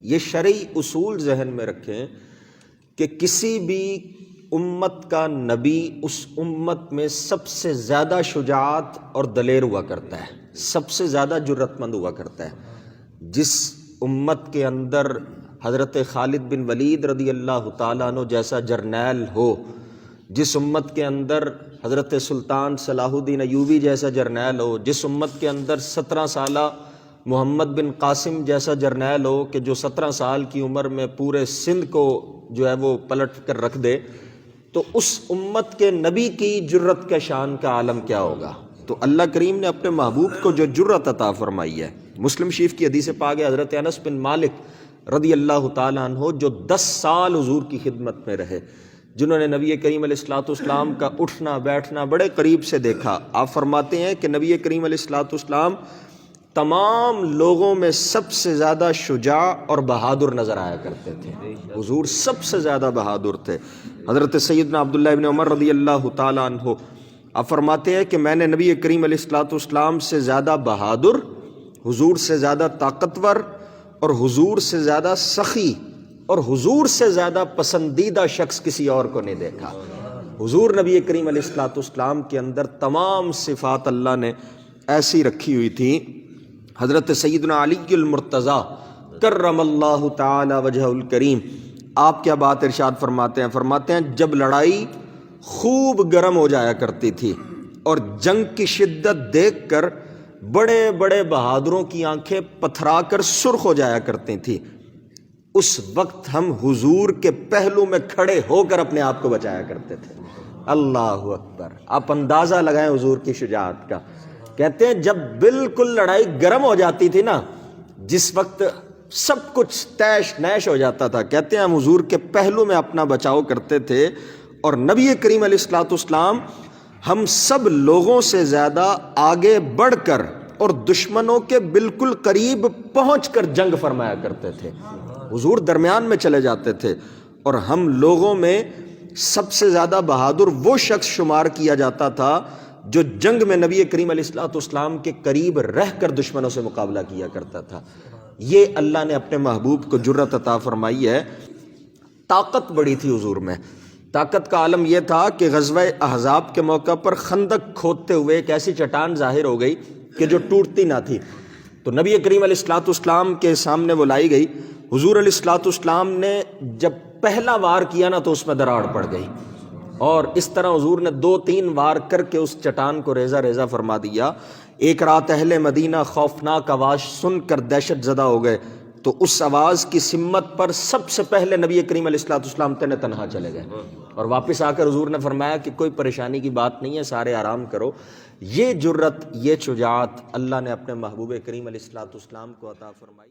یہ شرعی اصول ذہن میں رکھیں کہ کسی بھی امت کا نبی اس امت میں سب سے زیادہ شجاعت اور دلیر ہوا کرتا ہے، سب سے زیادہ جرأت مند ہوا کرتا ہے۔ جس امت کے اندر حضرت خالد بن ولید رضی اللہ تعالیٰ عنہ جیسا جرنیل ہو، جس امت کے اندر حضرت سلطان صلاح الدین ایوبی جیسا جرنیل ہو، جس امت کے اندر 17 سالہ محمد بن قاسم جیسا جرنیل ہو کہ جو 17 سال کی عمر میں پورے سندھ کو جو ہے وہ پلٹ کر رکھ دے، تو اس امت کے نبی کی جرت کا شان کا عالم کیا ہوگا؟ تو اللہ کریم نے اپنے محبوب کو جو جرت عطا فرمائی ہے، مسلم شریف کی حدیث پاک ہے، حضرت انس بن مالک رضی اللہ تعالیٰ عنہ جو 10 سال حضور کی خدمت میں رہے، جنہوں نے نبی کریم علیہ الصلوۃ والسلام کا اٹھنا بیٹھنا بڑے قریب سے دیکھا، آپ فرماتے ہیں کہ نبی کریم علیہ الصلوۃ والسلام تمام لوگوں میں سب سے زیادہ شجاع اور بہادر نظر آیا کرتے تھے۔ حضور سب سے زیادہ بہادر تھے۔ حضرت سیدنا عبداللہ ابن عمر رضی اللہ تعالیٰ عنہ آپ فرماتے ہیں کہ میں نے نبی کریم علیہ الصلوۃ والسلام سے زیادہ بہادر، حضور سے زیادہ طاقتور اور حضور سے زیادہ سخی اور حضور سے زیادہ پسندیدہ شخص کسی اور کو نہیں دیکھا۔ حضور نبی کریم علیہ الصلوۃ والسلام کے اندر تمام صفات اللہ نے ایسی رکھی ہوئی تھی۔ حضرت سیدنا علی المرتضیٰ کرم اللہ تعالی وجہ الکریم، آپ کیا بات ارشاد فرماتے ہیں جب لڑائی خوب گرم ہو جایا کرتی تھی اور جنگ کی شدت دیکھ کر بڑے بڑے بہادروں کی آنکھیں پتھرا کر سرخ ہو جایا کرتی تھی، اس وقت ہم حضور کے پہلو میں کھڑے ہو کر اپنے آپ کو بچایا کرتے تھے۔ اللہ اکبر! آپ اندازہ لگائیں حضور کی شجاعت کا۔ کہتے ہیں جب بالکل لڑائی گرم ہو جاتی تھی نا، جس وقت سب کچھ تیش نیش ہو جاتا تھا، کہتے ہیں ہم حضور کے پہلو میں اپنا بچاؤ کرتے تھے، اور نبی کریم علیہ الصلوۃ والسلام ہم سب لوگوں سے زیادہ آگے بڑھ کر اور دشمنوں کے بالکل قریب پہنچ کر جنگ فرمایا کرتے تھے۔ حضور درمیان میں چلے جاتے تھے، اور ہم لوگوں میں سب سے زیادہ بہادر وہ شخص شمار کیا جاتا تھا جو جنگ میں نبی کریم علیہ الصلوۃ والسلام کے قریب رہ کر دشمنوں سے مقابلہ کیا کرتا تھا۔ یہ اللہ نے اپنے محبوب کو جرت عطا فرمائی ہے۔ طاقت بڑی تھی حضور میں۔ طاقت کا عالم یہ تھا کہ غزوہ احزاب کے موقع پر خندق کھودتے ہوئے ایک ایسی چٹان ظاہر ہو گئی کہ جو ٹوٹتی نہ تھی، تو نبی کریم علیہ الصلوۃ والسلام کے سامنے وہ لائی گئی۔ حضور علیہ الصلوۃ والسلام نے جب پہلا وار کیا نا تو اس میں دراڑ پڑ گئی، اور اس طرح حضور نے 2-3 وار کر کے اس چٹان کو ریزہ ریزہ فرما دیا۔ ایک رات اہل مدینہ خوفناک آواز سن کر دہشت زدہ ہو گئے، تو اس آواز کی سمت پر سب سے پہلے نبی کریم علیہ الصلوۃ والسلام تنہا چلے گئے، اور واپس آ کر حضور نے فرمایا کہ کوئی پریشانی کی بات نہیں ہے، سارے آرام کرو۔ یہ جرت، یہ شجاعت اللہ نے اپنے محبوب کریم علیہ الصلوۃ والسلام کو عطا فرمائی۔